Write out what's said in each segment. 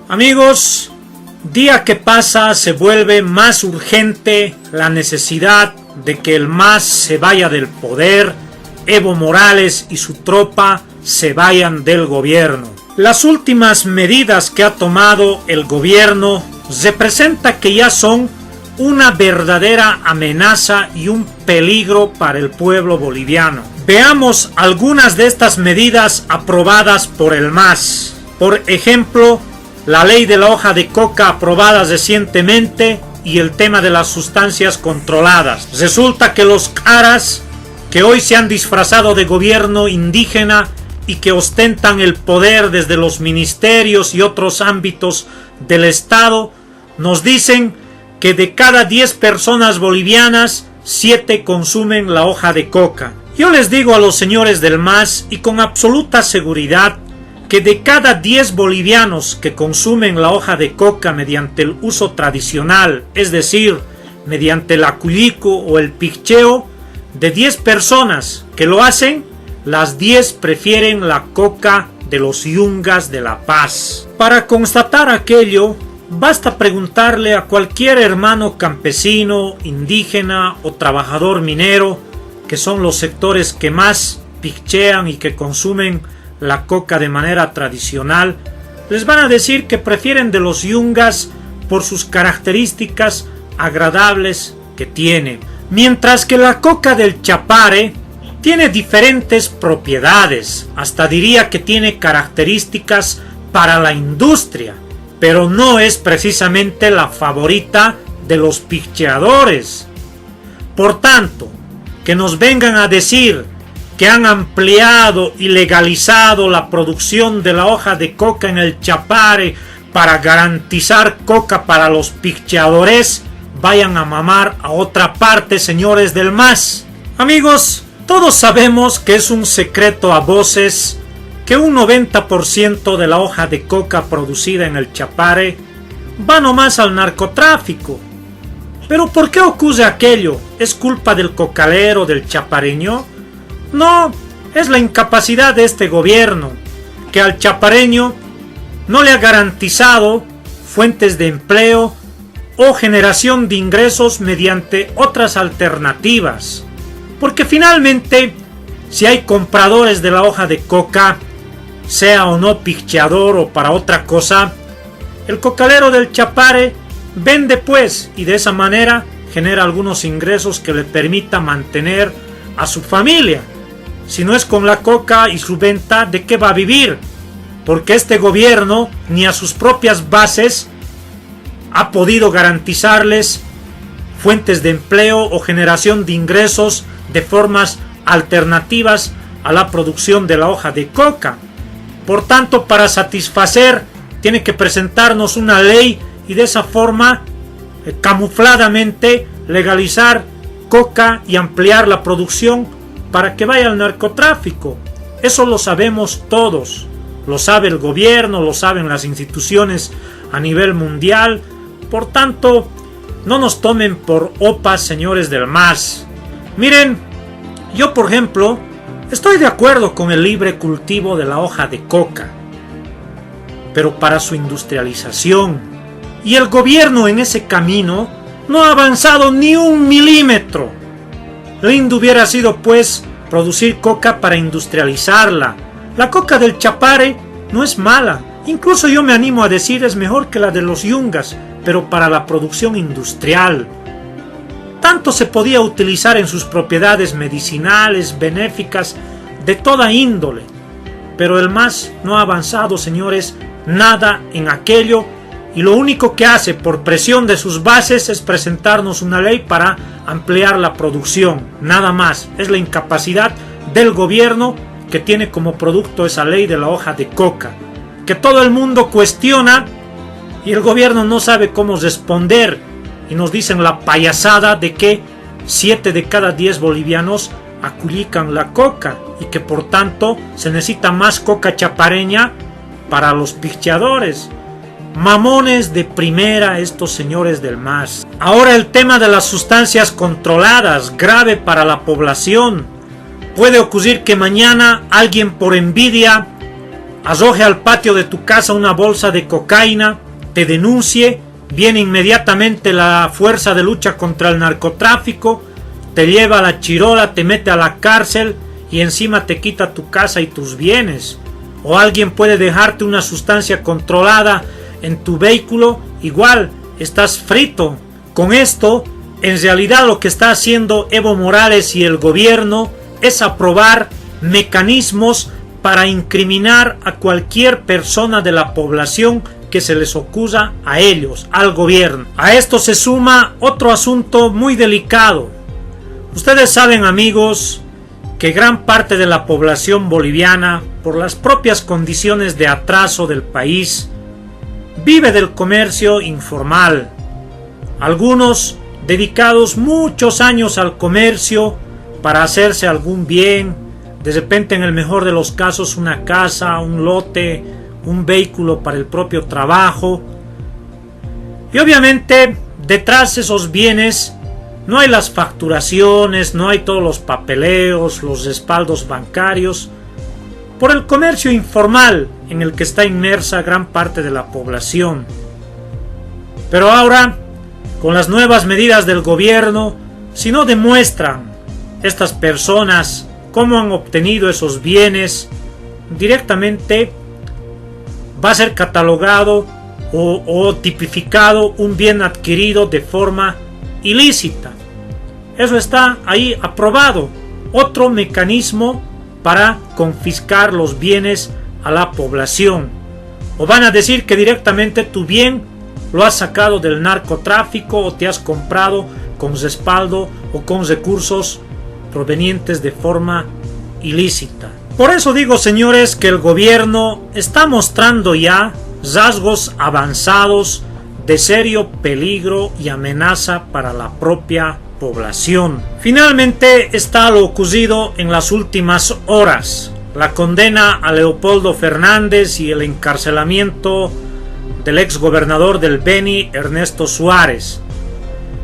Amigos, día que pasa se vuelve más urgente la necesidad de que el MAS se vaya del poder, Evo Morales y su tropa se vayan del gobierno. Las últimas medidas que ha tomado el gobierno representa que ya son una verdadera amenaza y un peligro para el pueblo boliviano. Veamos algunas de estas medidas aprobadas por el MAS. Por ejemplo, la ley de la hoja de coca aprobada recientemente y el tema de las sustancias controladas. Resulta que los caras que hoy se han disfrazado de gobierno indígena y que ostentan el poder desde los ministerios y otros ámbitos del Estado, nos dicen que de cada 10 personas bolivianas, 7 consumen la hoja de coca. Yo les digo a los señores del MAS y con absoluta seguridad que de cada 10 bolivianos que consumen la hoja de coca mediante el uso tradicional, es decir, mediante el acullico o el picheo, de 10 personas que lo hacen, las 10 prefieren la coca de los yungas de La Paz. Para constatar aquello, basta preguntarle a cualquier hermano campesino, indígena o trabajador minero, que son los sectores que más pichean y que consumen la coca de manera tradicional. Les van a decir que prefieren de los yungas por sus características agradables que tiene. Mientras que la coca del Chapare tiene diferentes propiedades, hasta diría que tiene características para la industria, pero no es precisamente la favorita de los picheadores. Por tanto, que nos vengan a decir que han ampliado y legalizado la producción de la hoja de coca en el Chapare para garantizar coca para los picheadores, vayan a mamar a otra parte, señores del MAS. Amigos, todos sabemos que es un secreto a voces que un 90% de la hoja de coca producida en el Chapare va nomás al narcotráfico. ¿Pero por qué ocurre aquello? ¿Es culpa del cocalero, del chapareño? No, es la incapacidad de este gobierno, que al chapareño no le ha garantizado fuentes de empleo o generación de ingresos mediante otras alternativas. Porque finalmente, si hay compradores de la hoja de coca, sea o no picheador o para otra cosa, el cocalero del Chapare vende pues y de esa manera genera algunos ingresos que le permita mantener a su familia. Si no es con la coca y su venta, ¿de qué va a vivir? Porque este gobierno ni a sus propias bases ha podido garantizarles fuentes de empleo o generación de ingresos de formas alternativas a la producción de la hoja de coca. Por tanto, para satisfacer, tiene que presentarnos una ley y de esa forma, camufladamente, legalizar coca y ampliar la producción para que vaya al narcotráfico. Eso lo sabemos todos. Lo sabe el gobierno, lo saben las instituciones a nivel mundial. Por tanto, no nos tomen por opas, señores del MAS. Miren, yo por ejemplo, estoy de acuerdo con el libre cultivo de la hoja de coca, pero para su industrialización. Y el gobierno en ese camino no ha avanzado ni un milímetro. Lindo hubiera sido pues producir coca para industrializarla. La coca del Chapare no es mala, incluso yo me animo a decir es mejor que la de los yungas, pero para la producción industrial. Tanto se podía utilizar en sus propiedades medicinales, benéficas, de toda índole. Pero el MAS no ha avanzado, señores, nada en aquello, y lo único que hace por presión de sus bases es presentarnos una ley para ampliar la producción, nada más. Es la incapacidad del gobierno que tiene como producto esa ley de la hoja de coca, que todo el mundo cuestiona y el gobierno no sabe cómo responder, y nos dicen la payasada de que 7 de cada 10 bolivianos acullican la coca y que por tanto se necesita más coca chapareña para los picheadores. Mamones de primera estos señores del MAS. Ahora el tema de las sustancias controladas, grave para la población. Puede ocurrir que mañana alguien por envidia arroje al patio de tu casa una bolsa de cocaína, te denuncie, viene inmediatamente la fuerza de lucha contra el narcotráfico, te lleva a la chirola, te mete a la cárcel y encima te quita tu casa y tus bienes. O alguien puede dejarte una sustancia controlada en tu vehículo, igual estás frito. Con esto, en realidad lo que está haciendo Evo Morales y el gobierno es aprobar mecanismos para incriminar a cualquier persona de la población que se les acusa a ellos, al gobierno. A esto se suma otro asunto muy delicado. Ustedes saben, amigos, que gran parte de la población boliviana, por las propias condiciones de atraso del país, vive del comercio informal. Algunos dedicados muchos años al comercio para hacerse algún bien, de repente en el mejor de los casos una casa, un lote, un vehículo para el propio trabajo. Y obviamente detrás de esos bienes no hay las facturaciones, no hay todos los papeleos, los respaldos bancarios, por el comercio informal en el que está inmersa gran parte de la población. Pero ahora, con las nuevas medidas del gobierno, si no demuestran estas personas cómo han obtenido esos bienes, directamente va a ser catalogado o tipificado un bien adquirido de forma ilícita. Eso está ahí aprobado. Otro mecanismo para confiscar los bienes a la población. O van a decir que directamente tu bien lo has sacado del narcotráfico o te has comprado con respaldo o con recursos provenientes de forma ilícita. Por eso digo, señores, que el gobierno está mostrando ya rasgos avanzados de serio peligro y amenaza para la propia población. Finalmente está lo ocurrido en las últimas horas: la condena a Leopoldo Fernández y el encarcelamiento del exgobernador del Beni, Ernesto Suárez,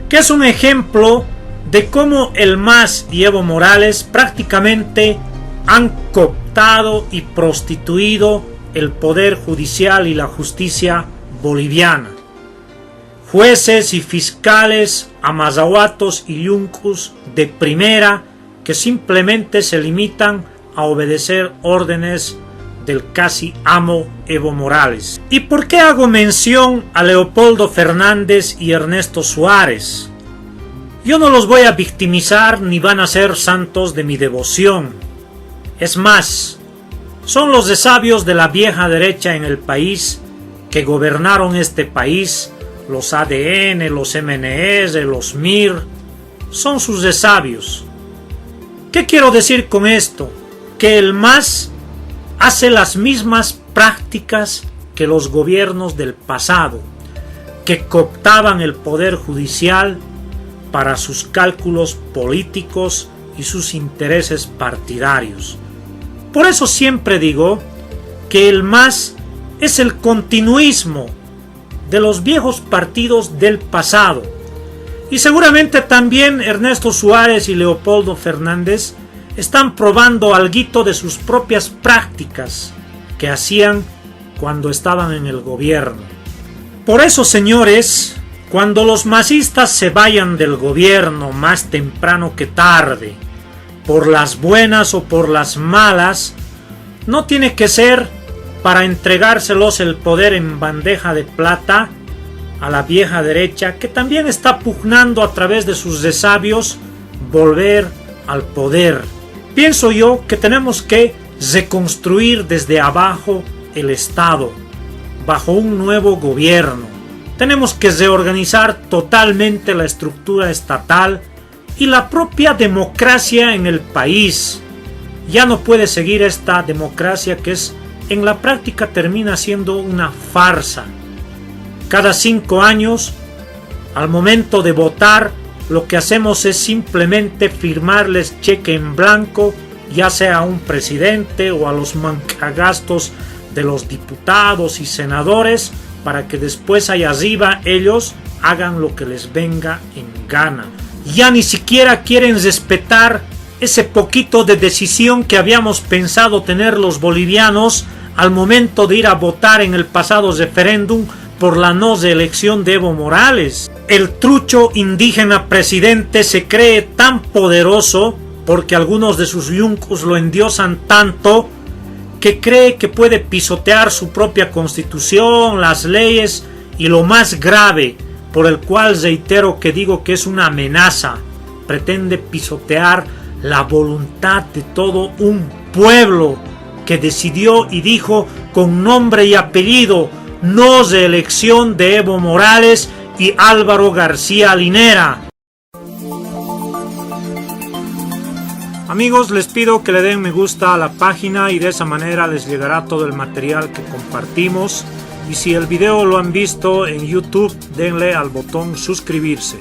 que es un ejemplo de cómo el MAS y Evo Morales prácticamente han cooptado y prostituido el poder judicial y la justicia boliviana. Jueces y fiscales, amazahuatos y yuncus de primera que simplemente se limitan a obedecer órdenes del casi amo Evo Morales. ¿Y por qué hago mención a Leopoldo Fernández y Ernesto Suárez? Yo no los voy a victimizar ni van a ser santos de mi devoción. Es más, son los resabios de la vieja derecha en el país que gobernaron este país. Los ADN, los MNR, los MIR, son sus resabios. ¿Qué quiero decir con esto? Que el MAS hace las mismas prácticas que los gobiernos del pasado, que cooptaban el poder judicial para sus cálculos políticos y sus intereses partidarios. Por eso siempre digo que el MAS es el continuismo de los viejos partidos del pasado. Y seguramente también Ernesto Suárez y Leopoldo Fernández están probando alguito de sus propias prácticas que hacían cuando estaban en el gobierno. Por eso, señores, cuando los masistas se vayan del gobierno más temprano que tarde, por las buenas o por las malas, no tiene que ser para entregárselos el poder en bandeja de plata a la vieja derecha, que también está pugnando a través de sus resabios volver al poder. Pienso yo que tenemos que reconstruir desde abajo el Estado, bajo un nuevo gobierno. Tenemos que reorganizar totalmente la estructura estatal y la propia democracia en el país. Ya no puede seguir esta democracia que en la práctica termina siendo una farsa. Cada 5 años, al momento de votar, lo que hacemos es simplemente firmarles cheque en blanco, ya sea a un presidente o a los mancagastos de los diputados y senadores, para que después allá arriba ellos hagan lo que les venga en gana. Ya ni siquiera quieren respetar ese poquito de decisión que habíamos pensado tener los bolivianos al momento de ir a votar en el pasado referéndum por la no reelección de Evo Morales. El trucho indígena presidente se cree tan poderoso porque algunos de sus yuncos lo endiosan tanto que cree que puede pisotear su propia constitución, las leyes y lo más grave, por el cual reitero que digo que es una amenaza, pretende pisotear la voluntad de todo un pueblo que decidió y dijo con nombre y apellido no reelección de Evo Morales y Álvaro García Linera. Amigos, les pido que le den me gusta a la página y de esa manera les llegará todo el material que compartimos. Y si el video lo han visto en YouTube, denle al botón suscribirse.